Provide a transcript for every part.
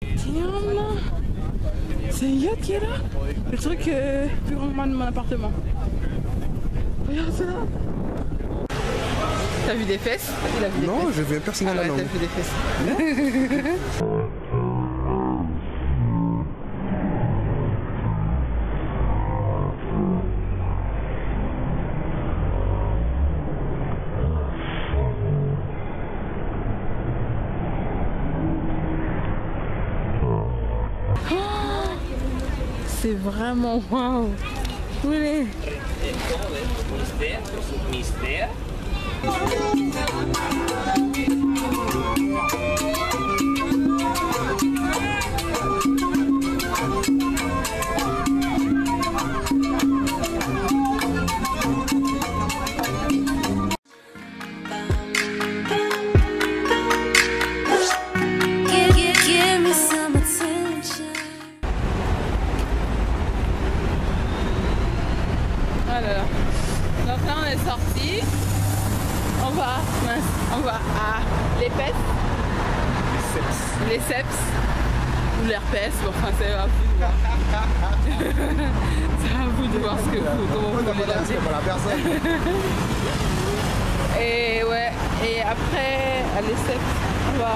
Tiens, c'est un yacht qui est là. Le truc plus grand que mon appartement. Regarde ça. T'as vu des fesses? Il a vu des non, fesses. je viens personnellement. Ah ouais, t'as vu des fesses. C'est vraiment waouh. Où il est? Mystère. Donc là on est sorti, on va à l'EPES, les CEPS ou l'herpès, bon enfin c'est à vous de voir. C'est à vous de voir ce que comment vous voulez l'appeler. Pour la personne. Et ouais, et après à l'ESCEPS, on va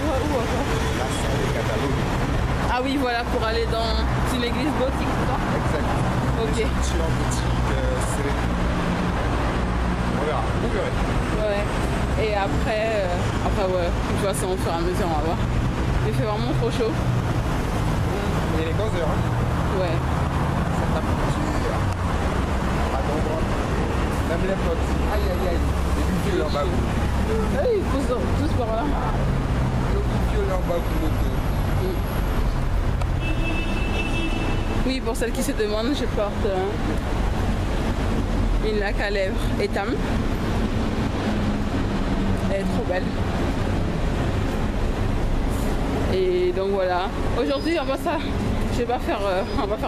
où encore? La salle de Catalogne. Ah oui voilà, pour aller dans une église gothique, c'est ça? Exact. Ok. Sur en boutique, c'est... On verra, vous verrez. Ouais. Et après, ouais, de toute façon au fur et à mesure on va voir. Il fait vraiment trop chaud. Il est 15h. Hein. Ouais. Ça tape dur. Pas d'endroit. Même les potes. Aïe aïe aïe. Les plus vieux en bas. Hey, ils poussent tous par là. Les plus vieux en bas pour l'auto. Oui, pour celles qui se demandent, je porte une laque à lèvres Etam. Elle est trop belle. Et donc voilà. Aujourd'hui, on va faire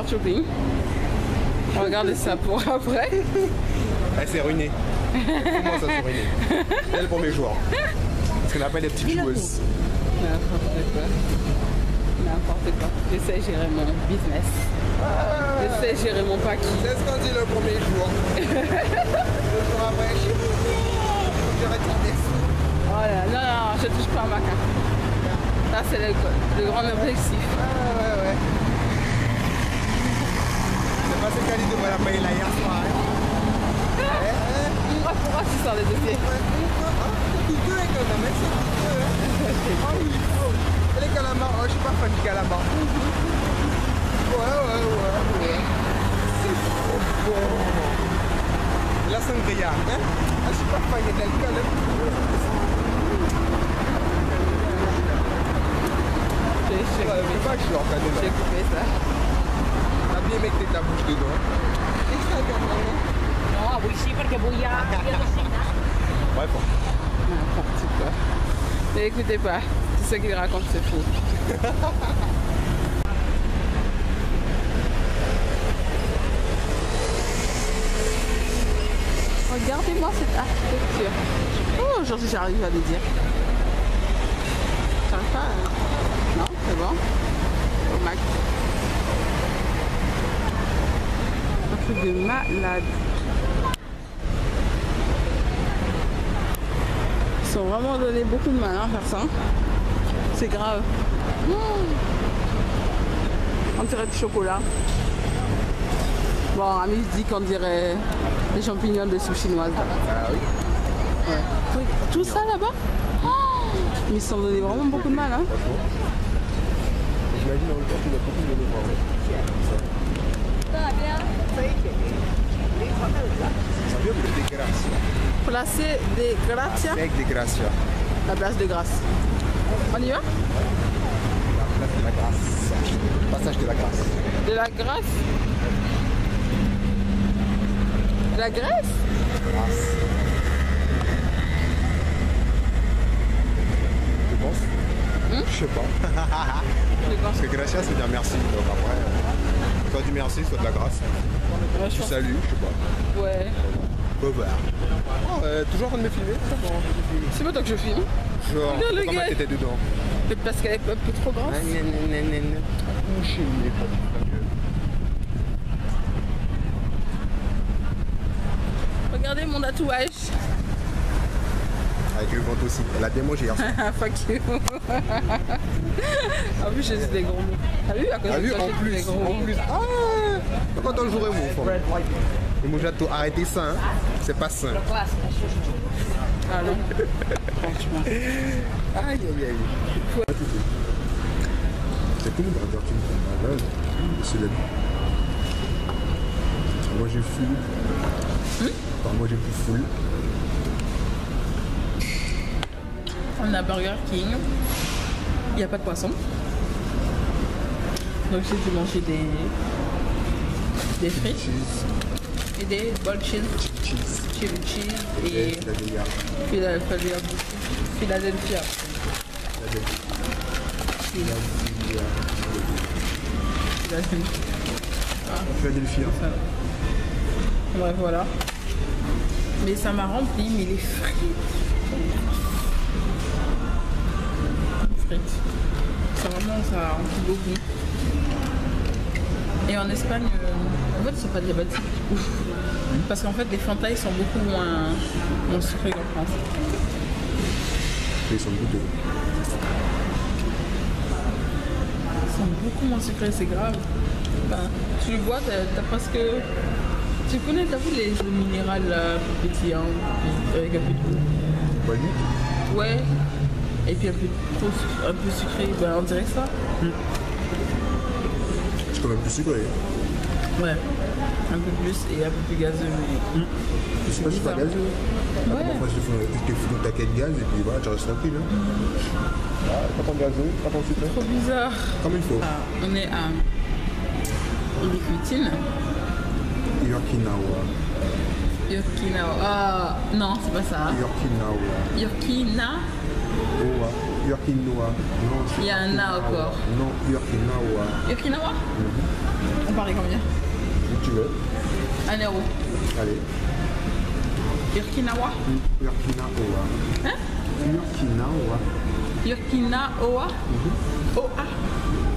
shopping. On va garder ça pour après. Elle s'est ruinée. Comment ça s'est ruiné? C'est le premier jour. Parce qu'on appelle les petites joueuses. N'importe quoi. Je sais gérer mon business. Je sais gérer mon pack. C'est ce qu'on dit le premier jour. Le jour après, je suis retiré. Voilà. Non, je touche pas à ma carte. Ça, c'est le grand objectif. Ouais. C'est pas ce qu'elle dit devrait la payer là hier soir. Pourquoi tu sors les dossiers? C'est coûteux quand même, c'est coûteux. Ah oui. Et les calamars, je suis pas fan du calamar. Ouais. C'est trop bon. La sangria, hein? Je suis pas fan de l'alcool. J'ai coupé ça. T'as bien mettre ta bouche dedans. No, avui sí, perquè avui ja havia de signar. Ouais, bon. N'importe quoi. Mais écoutez pas, tout ce qu'il raconte c'est faux. Regardez-moi cette architecture. Oh, aujourd'hui j'arrive à le dire. J'arrive pas à... Non, c'est bon. Au max. Un truc de malade. Ils ont vraiment donné beaucoup de mal à faire ça. C'est grave. On dirait du chocolat. Bon, Ami dit qu'on dirait des champignons de soupe chinoise. Ah oui. Ouais. Tout ça là-bas, mais ils se sont donné vraiment beaucoup de mal. Hein. J'imagine en même temps qu'il a beaucoup de voir. Ça vient de Gracia. Placé de Gracia. Avec de Gracia. La place de Grâce. On y va? La place de la Grâce. Passage de la Grâce. De la Grâce? De la Grèce? Grâce. Tu penses? Je sais pas. Parce que Gracia, c'est dire merci. Donc après, soit du merci, soit de la grâce. Ouais, Tu salues, je sais pas. Ouais. Bovard. Oh, toujours en train de me filmer? C'est pas toi que je filme. Genre, Regarde le comment gars. t'étais dedans? Peut-être parce qu'elle est un peu trop grosse. Regardez mon tatouage. Avec le ventre aussi. Elle a bien mangé hier soir. Fuck you. En plus, j'ai dit des gros mots. T'as vu à cause T'as de vu toi, en j'ai dit plus, des gros mots. en plus. Ah, quand on jouerait mon femme. Le mojato, arrêtez ça, hein. C'est pas sain. Ah non. Franchement. Aïe aïe aïe. C'est cool de Burger King comme malade. C'est le. Moi j'ai full. Moi j'ai plus full. On a Burger King. Il n'y a pas de poisson. Donc j'ai dû manger des frites. Cheese. Et des bol cheese. Cheese. Chili cheese et Philadelphia. Philadelphia. Ouais, voilà. Mais ça m'a rempli, mais les frites. Ça vraiment, ça remplit beaucoup. Et en Espagne, en fait, ils sont pas diabétiques. Parce qu'en fait, les Fanta, ils sont beaucoup moins sucrés qu'en France. Ils sont goûteux. Ils sont beaucoup moins sucrés, c'est grave. Enfin, tu le vois, t'as presque... Tu connais, t'as vu les eaux minérales pétillants, avec un peu de goût. Bonne. Ouais. Et puis un peu sucré, ben, on dirait ça. C'est quand même plus sucré. Ouais. Un peu plus et un peu plus gazeux, mais... C'est pas super gazeux. Ouais. Moi, je te fous dans ta quête de gaz et puis voilà, tu restes tranquille. Pas tant gazeux, pas tant sucré. Trop bizarre. Comme il faut. Ah, on est à Ilicutine. Yorkinawa. Yorkinawa. Ah, non, c'est pas ça. Yorkinawa. Yorkina. Yorkinawa. Non, Il y a un A encore. Non, Yorkinawa. Yorkinawa. On parlait combien? Si tu veux. 1 euro. Allez. Yorkinawa. Yorkinawa. Hein? Yorkinawa. Yorkinawa. O-A.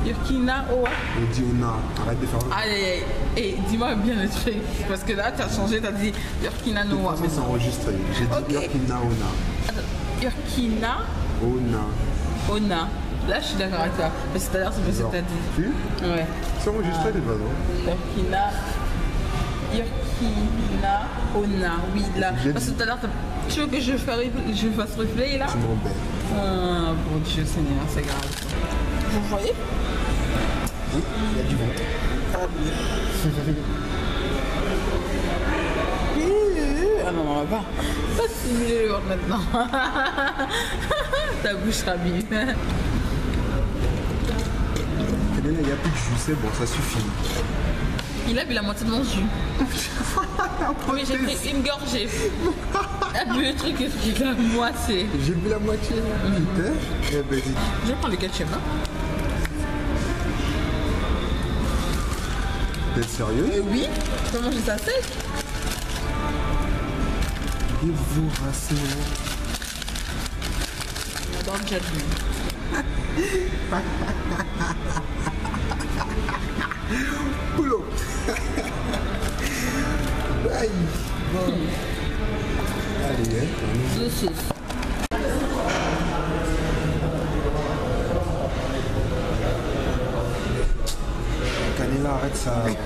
Yorkinawa. On dit Ona. Arrête de faire le. Aïe aïe aïe. Et dis-moi bien le truc. Parce que là, tu as changé, tu as dit Yorkinawa. Mais c'est enregistré. J'ai dit Ok. Yorkinaona. Yorkina. Ona. Ona. Là, je suis d'accord avec toi. Mais c'est-à-dire, c'est ce que tu as dit. Tu? Ouais. C'est enregistré de toute façon. Yorkina. Ona. Oui, là. J'ai Parce que dit. tout à l'heure, tu veux que je fasse replay là? Tu m'embêtes. Ah, bon Dieu Seigneur, c'est grave. Vous voyez? Oui, il y a du vent. Ah non, on va pas simuler le ventre maintenant. Ta bouche rabille. Il n'y a plus de jus, c'est bon, ça suffit. Il a bu la moitié de mon jus. Mais j'ai pris une gorgée. Il a bu le truc qui est la moitié. J'ai bu la moitié. Putain. Eh ben, dis. Je vais prendre le ketchup, hein. T'es sérieux? Oui, tu peux manger ça sec. Et vous rassez. Dans le judgment. Boulot. Aïe. Bon. Allez, hein. Deux sauces. Canela, arrête ça. Arrête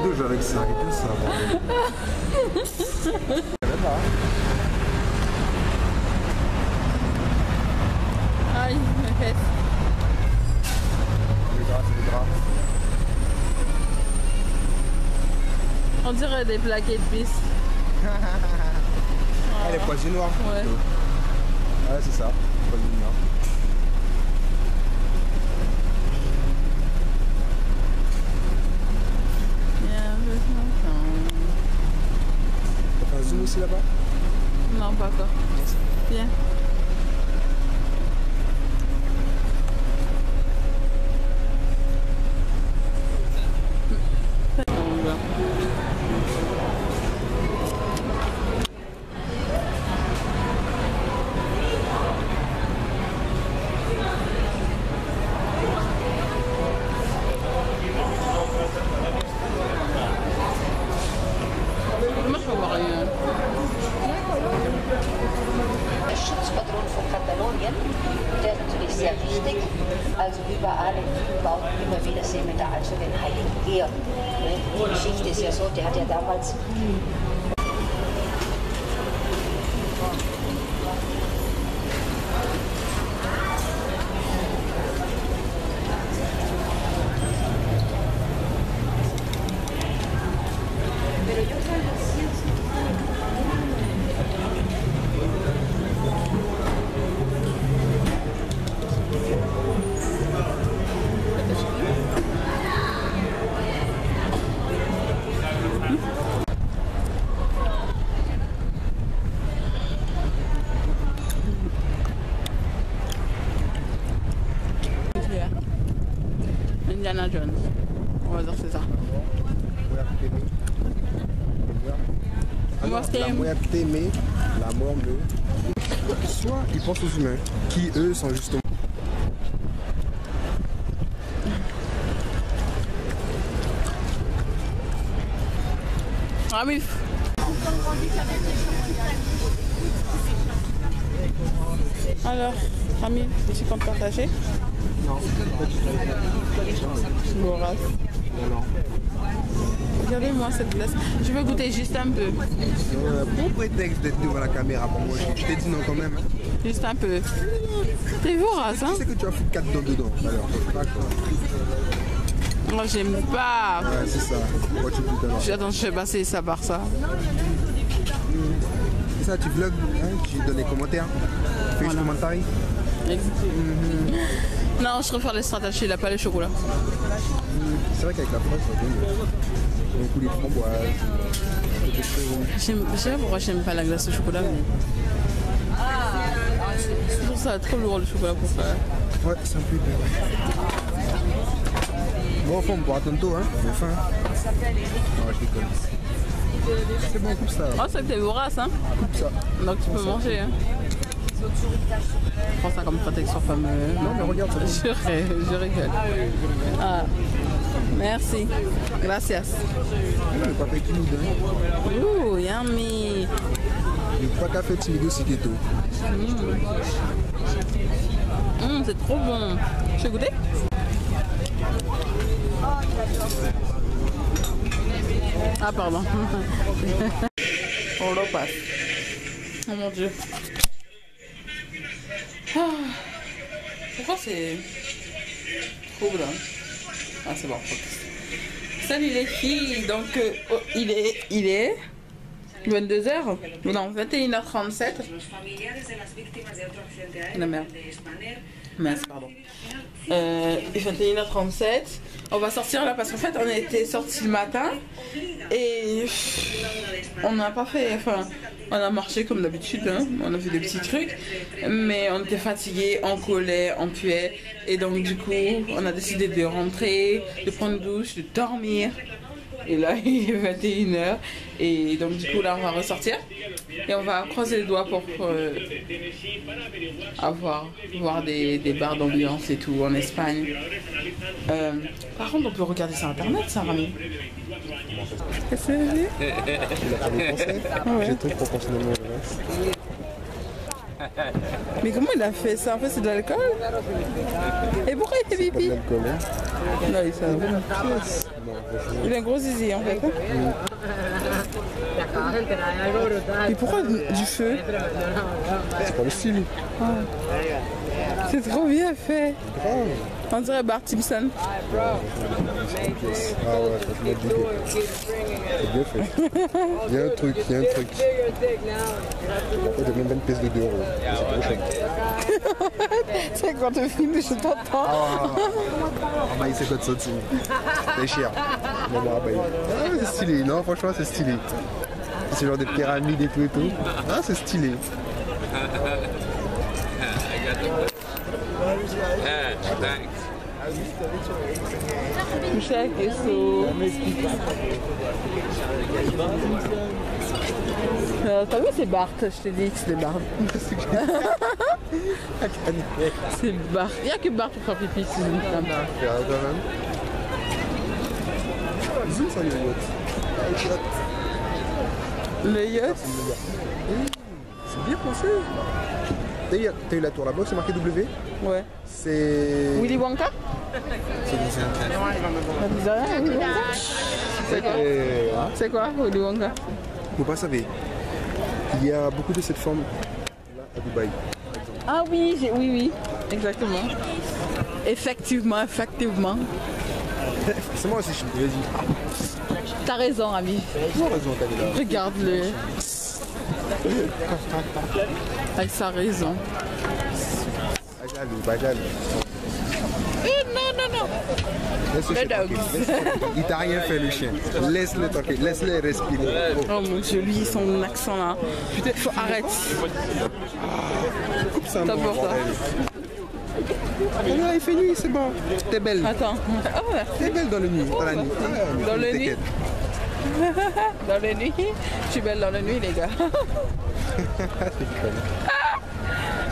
de jouer avec ça, arrêtez ça. Aïe, mes fesses. Le gras, c'est le gras. On dirait des plaquettes de pisse. Ah, les poissons noirs. Ouais. Ouais, c'est ça. Poissons noirs. T'as fait un zoom aussi là-bas? Non, pas encore. Viens. reparieren. Der ist natürlich sehr wichtig. Also überall in Bauten immer wieder sehen wir da also den heiligen Georg. Die Geschichte ist ja so, der hat ja damals Indiana Jones. On va dire c'est ça. La muerte me, la mort me. Soit ils pensent aux humains, qui eux sont justement. Ah oui. Alors, Rami, tu comptes partager? Non, pas du tout. Boras. Non. Regardez-moi cette glace. Je veux goûter juste un peu. Pour prétexte d'être devant la caméra pour moi, je t'ai dit non quand même. Juste un peu. T'es vorace, hein? Tu sais que tu vas foutre 4 dents dedans. Alors, moi, j'aime pas. Ouais, c'est ça. Moi, tu goûtes alors. Attends, je vais passer ça par ça. C'est ça, tu vlogs, hein, tu donnes les commentaires. Tu fais les commentaires. Non, je préfère les stratagées, là, pas les chocolats. C'est vrai qu'avec la fraise, ça donne un coup les framboises. Je sais pas pourquoi j'aime pas la glace au chocolat, mais... Je trouve ça trop lourd le chocolat pour faire. Ouais, c'est un peu bien. Bon, enfin, on pourra tantôt, hein. On a faim. Non, je déconne. C'est bon, coupe ça. Oh, c'est que t'es vorace, hein. Coupe ça. Donc tu peux manger, hein. Je prends ça comme protection fameux. Non, mais regarde ça. Je rigole. Ah. Merci. Gracias. Le papa qui nous donne. Ouh, yummy. Le papa café timido siketo. C'est trop bon. Je vais goûter? Ah, pardon. On le passe. Oh mon dieu. Ah. Pourquoi c'est trouble? Ah, c'est bon. Salut les filles. Donc, oh, il est 22h. Non, 21h37. La merde. Mince, pardon. 21h37. On va sortir là parce qu'en fait on était sortis le matin et on n'a pas fait, enfin on a marché comme d'habitude, hein. On a fait des petits trucs, mais on était fatigués, on collait, on puait et donc du coup on a décidé de rentrer, de prendre une douche, de dormir. Et là il est 21h et donc du coup là on va ressortir et on va croiser les doigts pour voir des bars d'ambiance et tout en Espagne. Par contre on peut regarder sur internet ça, Rami. Qu'est-ce que c'est? Il a parlé français. Ouais. J'ai tout pour continuer mon reste. Mais comment il a fait ça? En fait c'est de l'alcool. Et pourquoi il fait pipi? C'est pas de l'alcool, hein. Non, il s'est... Il a un gros zizi en fait. Et pourquoi du feu? C'est pas le style. Oh. C'est trop bien fait. Grave. On dirait Bart Simpson. Ah ouais, franchement, c'est bien fait. Il y a un truc. En fait, il y a même pas une pièce de 2 €. C'est trop cher. C'est quand tu filmes, je t'entends. Ah bah il sait quoi de ça dessus. C'est cher. Ah, c'est stylé, non franchement c'est stylé. C'est genre des pyramides et tout. Ah c'est stylé. Michel Kesso. T'as vu c'est Bart, je t'ai dit que c'était Bart. C'est Bart. Il n'y a que Bart pour faire pipi, c'est une femme. Zoom sur le yacht. Le yacht. C'est bien pensé. T'as eu la tour là-bas, c'est marqué W? Ouais. C'est... Willy Wonka? C'est des intérêts. Ça te dit rien, Willy Wonka? C'est quoi? C'est quoi, Willy Wonka? Vous pas savez, il y a beaucoup de cette forme là à Dubaï. Ah oui, oui, exactement. Effectivement. C'est moi aussi, je suis vas-y. T'as raison, ami. Tu as raison, Kalila. Regarde-le. Avec sa raison. Bajal. Non. Laisse-le Le tranquille. Il t'a rien fait, le chien. Laisse-le tranquille. Laisse-le respirer. Oh mon Dieu, lui, son accent là. Putain, faut arrêter. Coupe ça, T'as mon peur, ça. bordel. Il fait nuit, c'est bon. T'es belle. Attends. Oh, merci. T'es belle dans le nuit. Dans la nuit. Dans le nuit. T'inquiète. Dans la nuit. Je suis belle dans la nuit, les gars.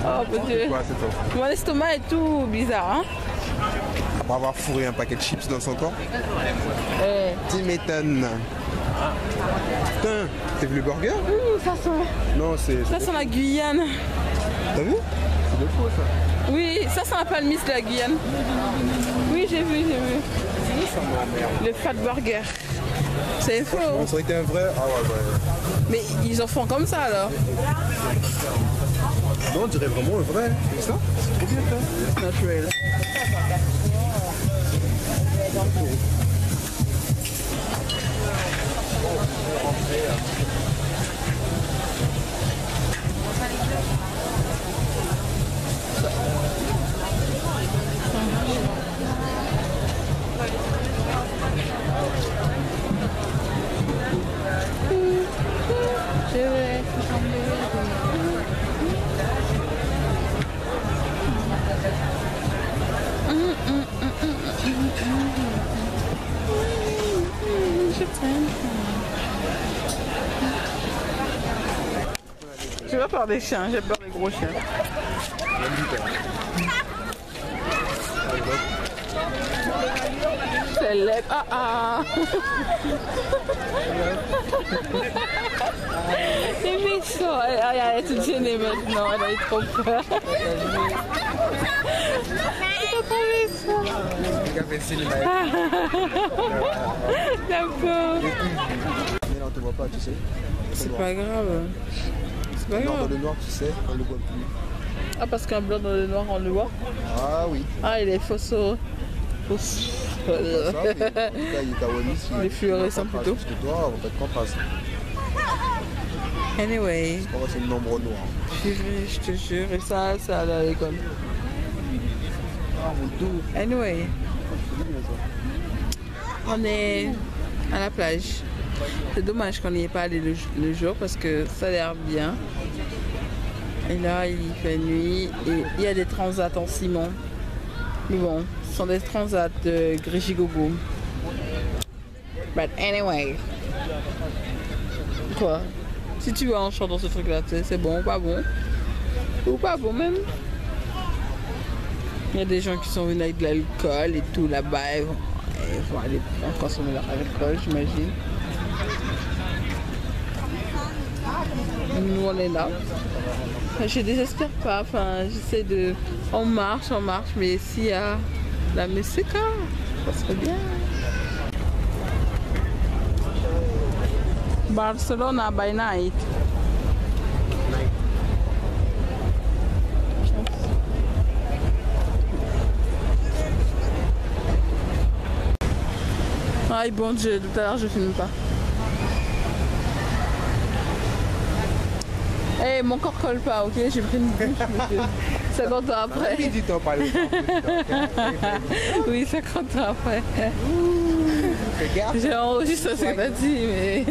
Oh mon Dieu. Quoi, c'est toi? Mon estomac est tout bizarre, hein? Après avoir fourré un paquet de chips dans son corps. Eh. Tu m'étonnes. Putain, t'as vu le burger? Ça sent. Non, c'est... Ça sent la Guyane. T'as vu? C'est de faux, ça. Oui, ça sent la palmiste de la Guyane. Oui, j'ai vu. Ça m'emmerde. Le fat burger. C'est faux. Bon, ça aurait été un vrai... Ah ouais. Mais ils en font comme ça alors. Non, on dirait vraiment un vrai. C'est ça? C'est trop bien ça. Naturel. J'ai pas peur des chiens, j'ai peur des gros chiens. C'est laid. C'est méchant. Elle est toute gênée maintenant, elle a eu trop peur. C'est trop méchant. D'accord. Mais là, on te voit pas, tu sais. C'est pas grave. C'est pas Non, dans grave. le noir, tu sais, on le voit plus. Ah, parce qu'un blanc dans le noir, on le voit. Ah oui. Ah, il est fausso. Ça, mais en tout cas, il est à Wallis. Il est fluorescent plutôt. Parce que toi, on va pas de contraste. Anyway, On va c'est le nombre noir. je te jure, et ça, c'est aller à l'école. Ah, mon doux. Anyway, on est à la plage. C'est dommage qu'on n'y ait pas allé le jour parce que ça a l'air bien. Et là, il fait nuit et il y a des transats en ciment. Mais bon, ce sont des transats de Grigigogo. But anyway. Quoi? Si tu veux en chant dans ce truc-là, c'est bon ou pas bon? Ou pas bon même? Il y a des gens qui sont venus avec de l'alcool et tout là-bas. Ils vont aller consommer leur alcool, j'imagine. Nous, on est là. Je désespère pas. Enfin, j'essaie de... On marche, mais s'il y a la musique, ça serait bien. Barcelona by night. Aïe bon Dieu, tout à l'heure je filme pas. Hey, mon corps colle pas, ok? J'ai pris une bouche, monsieur. 50 ans après. Du temps, pas le temps. Oui, 50 ans après. Fais gaffe. J'ai enregistré ce que t'as dit, mais...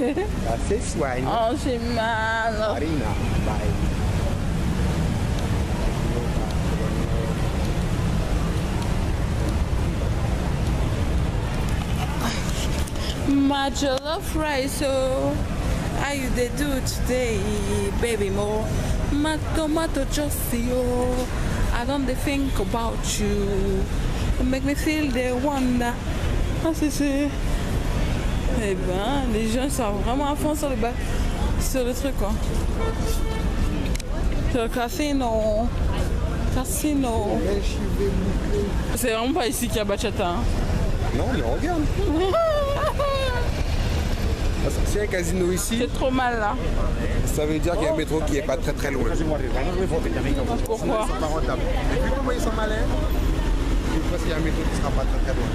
Ah, c'est soigne. Oh, j'ai mal. Marina, bye. My jollof rice, oh, how you they do today, baby more? My tomato juicy, oh, I don't they think about you. You make me feel the wonder. Ah, c'est... Eh ben, les gens sont vraiment à fond sur le truc, quoi. Sur le casino. Casino. C'est vraiment pas ici qu'il y a bachata. Hein. Non, mais regarde. S'il y a un casino ici, C'est trop mal là. ça veut dire qu'il y a un métro qui est pas très très loin. Pourquoi? C'est pas rentable. Et puis comment ils sont malins, je pense qu'il y a un métro qui sera pas très très loin.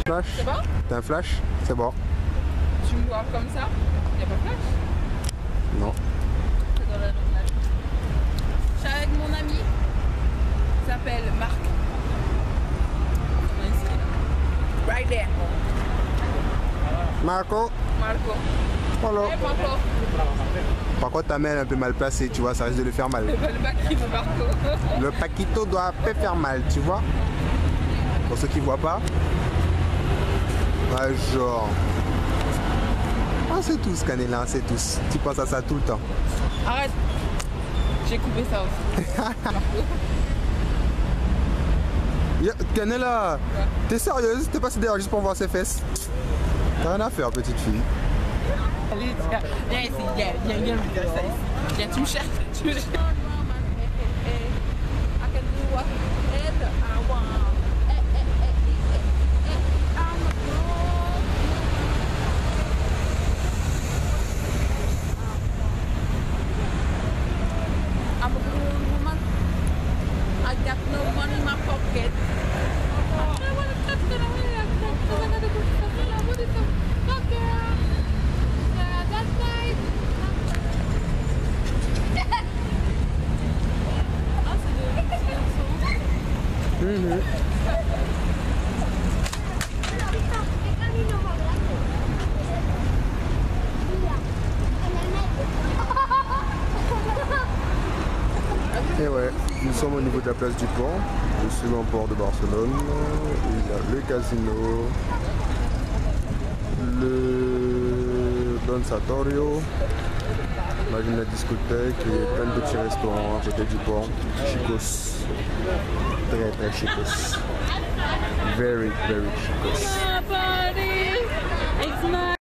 Flash. C'est bon? T'as un flash? C'est bon. Tu me vois comme ça? Il n'y a pas de flash? Non. C'est dans la journal. Je suis avec mon ami. Il s'appelle Marc. Right there. Marco. Marco. Hello. Hey Marco. Par contre, ta main est un peu mal placée, tu vois, ça risque de le faire mal. Le bac de Marco. Le paquito doit peu faire mal, tu vois. Pour ceux qui voient pas. Ouais, genre. Ah, c'est tous, Canela, c'est tous. Tu penses à ça tout le temps. Arrête. J'ai coupé ça aussi. Canela, t'es sérieuse? T'es passée derrière juste pour voir ses fesses? T'as rien à faire, petite fille. Allez, tiens. Viens ici, viens me dire ça ici. Viens, tu me cherches. Tu me cherches. Et ouais, nous sommes au niveau de la place du port, le second port de Barcelone. Il y a le casino, le Don Satorio, la discothèque et plein de petits restaurants à côté du port. Chicos. Très très chicos. Very, very chicos.